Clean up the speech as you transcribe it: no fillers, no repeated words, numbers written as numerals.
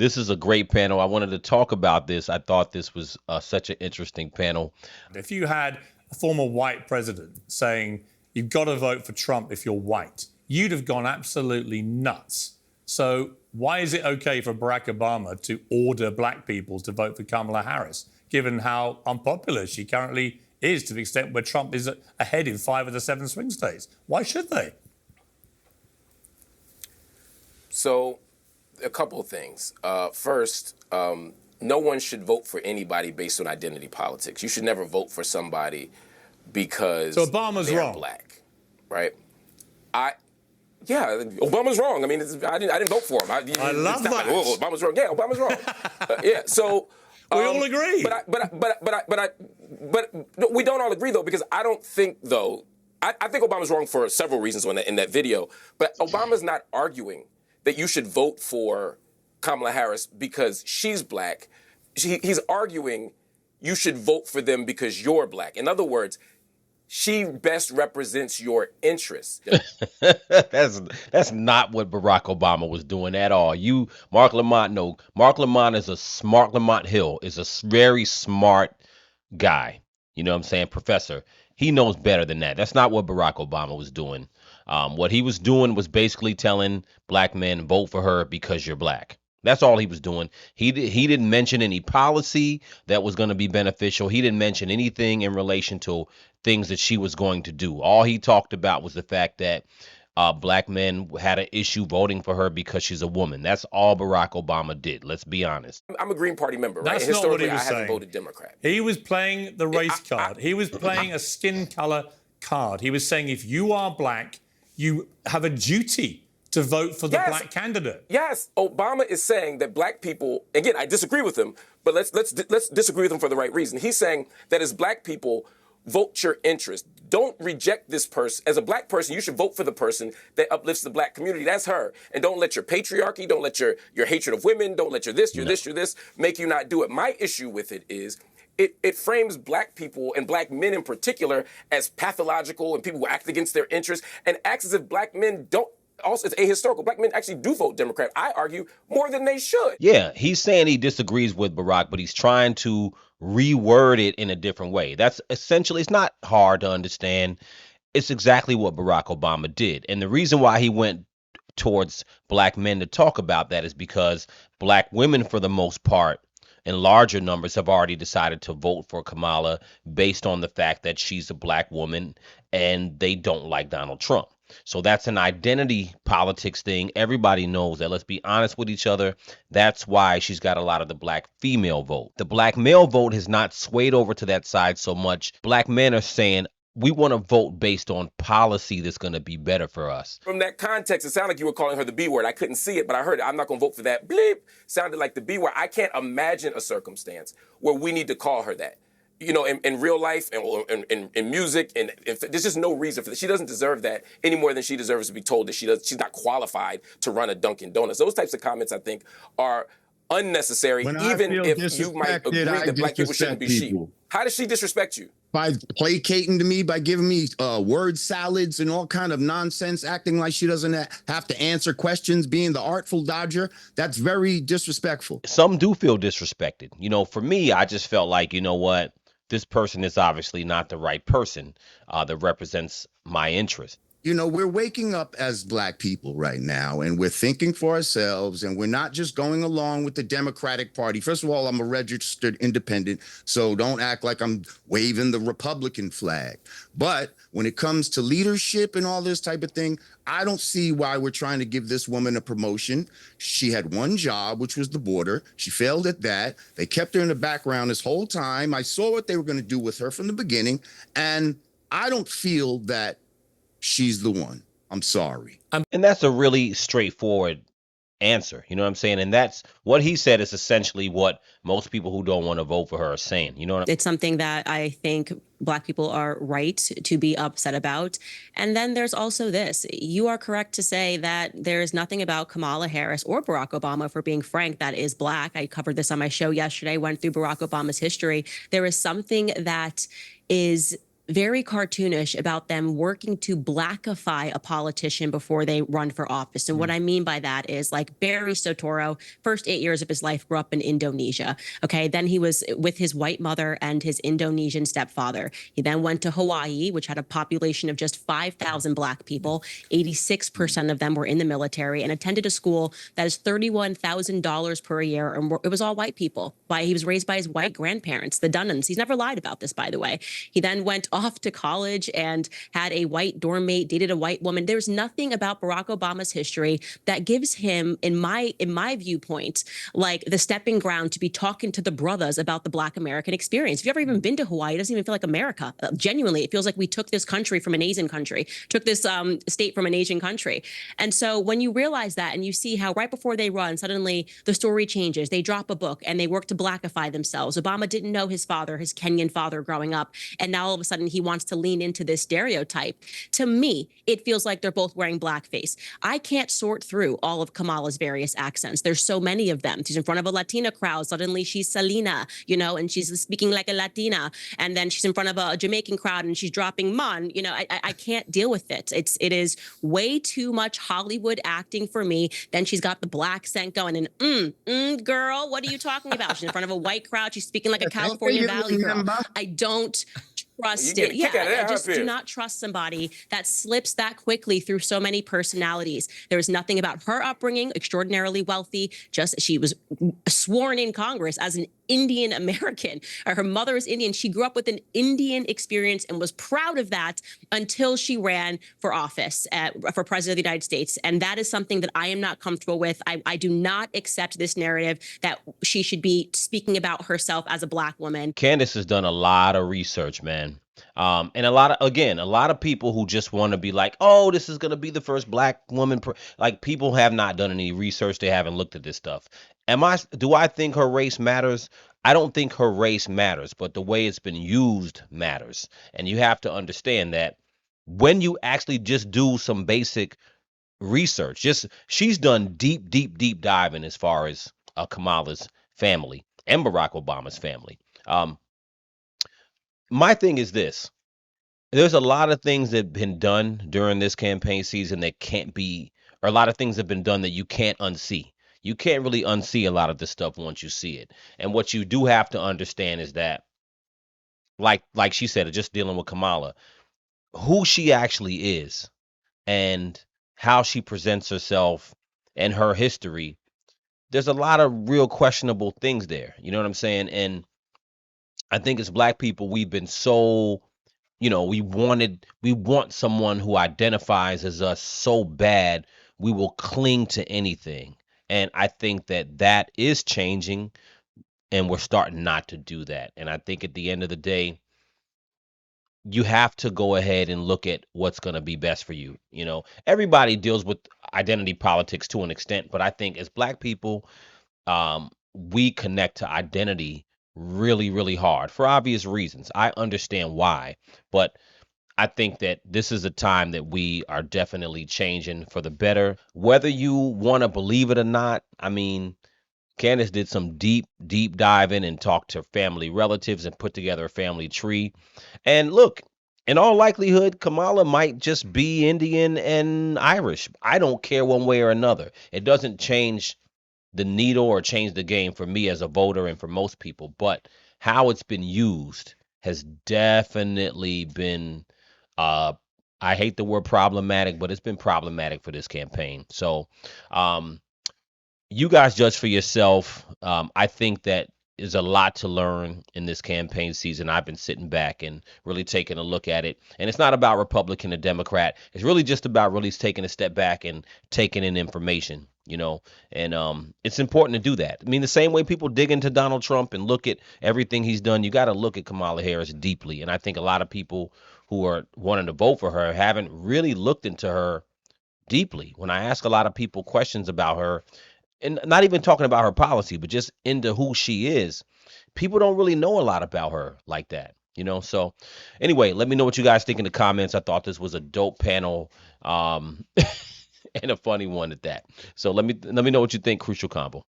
This is a great panel. I wanted to talk about this. I thought this was such an interesting panel. If you had a former white president saying you've got to vote for Trump if you're white, you'd have gone absolutely nuts. So why is it okay for Barack Obama to order black people to vote for Kamala Harris, given how unpopular she currently is, to the extent where Trump is ahead in 5 of the 7 swing states? Why should they? So, a couple of things. First, no one should vote for anybody based on identity politics. You should never vote for somebody because so Obama's they're wrong. Black, right? Yeah, Obama's wrong. I mean, I didn't vote for him. I love that. Like, oh, Obama's wrong. Yeah, Obama's wrong. Yeah, so we all agree. But we don't all agree though, because I don't think though. I think Obama's wrong for several reasons in that video. But Obama's not arguing that you should vote for Kamala Harris because she's black. He's arguing you should vote for them because you're black. In other words, she best represents your interests. That's not what Barack Obama was doing at all. Marc Lamont Hill is a very smart guy. You know what I'm saying? Professor. He knows better than that. That's not what Barack Obama was doing. What he was doing was basically telling black men, vote for her because you're black. That's all he was doing. He didn't mention any policy that was going to be beneficial. He didn't mention anything in relation to things that she was going to do. All he talked about was the fact that black men had an issue voting for her because she's a woman. That's all Barack Obama did. Let's be honest. I'm a Green Party member, right? That's not what he was I haven't saying. Voted Democrat. He was playing the race card. He was playing a skin color card. He was saying if you are black, you have a duty to vote for the black candidate. Yes, Obama is saying that black people, again, I disagree with him, but let's disagree with him for the right reason. He's saying that as black people, vote your interest. Don't reject this person. As a black person, you should vote for the person that uplifts the black community. That's her. And don't let your patriarchy, don't let your hatred of women, don't let your this make you not do it. My issue with it is it frames black people and black men in particular as pathological and people who act against their interests and acts as if black men don't. Also, it's ahistorical. Black men actually do vote Democrat. I argue more than they should. Yeah, he's saying he disagrees with Barack, but he's trying to reword it in a different way. That's essentially, it's not hard to understand. It's exactly what Barack Obama did. And the reason why he went towards black men to talk about that is because black women, for the most part, in larger numbers, have already decided to vote for Kamala based on the fact that she's a black woman and they don't like Donald Trump. So that's an identity politics thing. Everybody knows that. Let's be honest with each other. That's why she's got a lot of the black female vote. The black male vote has not swayed over to that side so much. Black men are saying, we want to vote based on policy that's going to be better for us. From that context, it sounded like you were calling her the B word. I couldn't see it, but I heard it. I'm not going to vote for that. Bleep. Sounded like the B word. I can't imagine a circumstance where we need to call her that. You know, in real life and in music, and there's just no reason for that. She doesn't deserve that any more than she deserves to be told that she's not qualified to run a Dunkin' Donuts. Those types of comments, I think, are unnecessary, even if you might agree that black people shouldn't be sheep. How does she disrespect you? By placating to me, by giving me word salads and all kind of nonsense, acting like she doesn't have to answer questions, being the artful dodger. That's very disrespectful. Some do feel disrespected. You know, for me, I just felt like, you know what? This person is obviously not the right person that represents my interest. You know, we're waking up as black people right now, and we're thinking for ourselves, and we're not just going along with the Democratic Party. First of all, I'm a registered independent, so don't act like I'm waving the Republican flag. But when it comes to leadership and all this type of thing, I don't see why we're trying to give this woman a promotion. She had one job, which was the border. She failed at that. They kept her in the background this whole time. I saw what they were going to do with her from the beginning, and I don't feel that she's the one. I'm sorry. And that's a really straightforward answer. You know what I'm saying? And that's what he said is essentially what most people who don't want to vote for her are saying. You know what It's something that I think black people are right to be upset about. And then there's also this. You are correct to say that there's nothing about Kamala Harris or Barack Obama, for being frank, that is black. I covered this on my show yesterday, went through Barack Obama's history. There is something that is very cartoonish about them working to blackify a politician before they run for office. And what I mean by that is like Barry Soetoro, first 8 years of his life grew up in Indonesia. Okay. Then he was with his white mother and his Indonesian stepfather. He then went to Hawaii, which had a population of just 5,000 Black people. 86% of them were in the military, and attended a school that is $31,000 per year. And it was all white people. He was raised by his white grandparents, the Dunnans. He's never lied about this, by the way. He then went off to college and had a white dorm mate, dated a white woman. There's nothing about Barack Obama's history that gives him, in my viewpoint, like the stepping ground to be talking to the brothers about the Black American experience. If you've ever even been to Hawaii, it doesn't even feel like America. Genuinely, it feels like we took this country from an Asian country, took this state from an Asian country. And so when you realize that and you see how right before they run, suddenly the story changes. They drop a book and they work to blackify themselves. Obama didn't know his father, his Kenyan father growing up. And now all of a sudden he wants to lean into this stereotype. To me, it feels like they're both wearing blackface. I can't sort through all of Kamala's various accents. There's so many of them. She's in front of a Latina crowd. Suddenly she's Selena, and she's speaking like a Latina. And then she's in front of a Jamaican crowd and she's dropping man. I can't deal with it. It is way too much Hollywood acting for me. Then she's got the black accent going and girl, what are you talking about? She's in front of a white crowd. She's speaking like a California Valley girl. I don't trust it. Yeah, I just do not trust somebody that slips that quickly through so many personalities. There is nothing about her upbringing, extraordinarily wealthy. Just she was sworn in Congress as an Indian American. Her mother is Indian. She grew up with an Indian experience and was proud of that until she ran for office for president of the United States. And that is something that I am not comfortable with. I do not accept this narrative that she should be speaking about herself as a Black woman. Candace has done a lot of research, man. And a lot of people who just want to be like, oh, this is going to be the first Black woman. Like, people have not done any research. They haven't looked at this stuff. Do I think her race matters? I don't think her race matters, but the way it's been used matters. And you have to understand that when you actually just do some basic research, she's done deep diving as far as Kamala's family and Barack Obama's family. My thing is this. There's a lot of things that have been done during this campaign season that can't be, or a lot of things have been done that you can't unsee. You can't really unsee a lot of this stuff once you see it. And what you do have to understand is that, like she said, just dealing with Kamala, who she actually is and how she presents herself and her history, there's a lot of real questionable things there. You know what I'm saying? And I think as Black people, we've been so, we want someone who identifies as us so bad, we will cling to anything. And I think that is changing, and we're starting not to do that. And I think at the end of the day, you have to go ahead and look at what's going to be best for you. Everybody deals with identity politics to an extent, but I think as Black people, we connect to identity really, really hard for obvious reasons. I understand why, but I think that this is a time that we are definitely changing for the better. Whether you want to believe it or not, I mean, Candace did some deep diving and talked to family relatives and put together a family tree. And look, in all likelihood, Kamala might just be Indian and Irish. I don't care one way or another. It doesn't change the needle or change the game for me as a voter and for most people. But how it's been used has definitely been, I hate the word problematic, but it's been problematic for this campaign. So you guys judge for yourself. I think that is a lot to learn in this campaign season. I've been sitting back and really taking a look at it. And it's not about Republican or Democrat. It's really just about really taking a step back and taking in information, and it's important to do that. I mean, the same way people dig into Donald Trump and look at everything he's done, you got to look at Kamala Harris deeply. And I think a lot of people who are wanting to vote for her haven't really looked into her deeply. When I ask a lot of people questions about her, and not even talking about her policy, but just into who she is, people don't really know a lot about her like that, So anyway, let me know what you guys think in the comments. I thought this was a dope panel, and a funny one at that. So let me know what you think. Crucial Combo.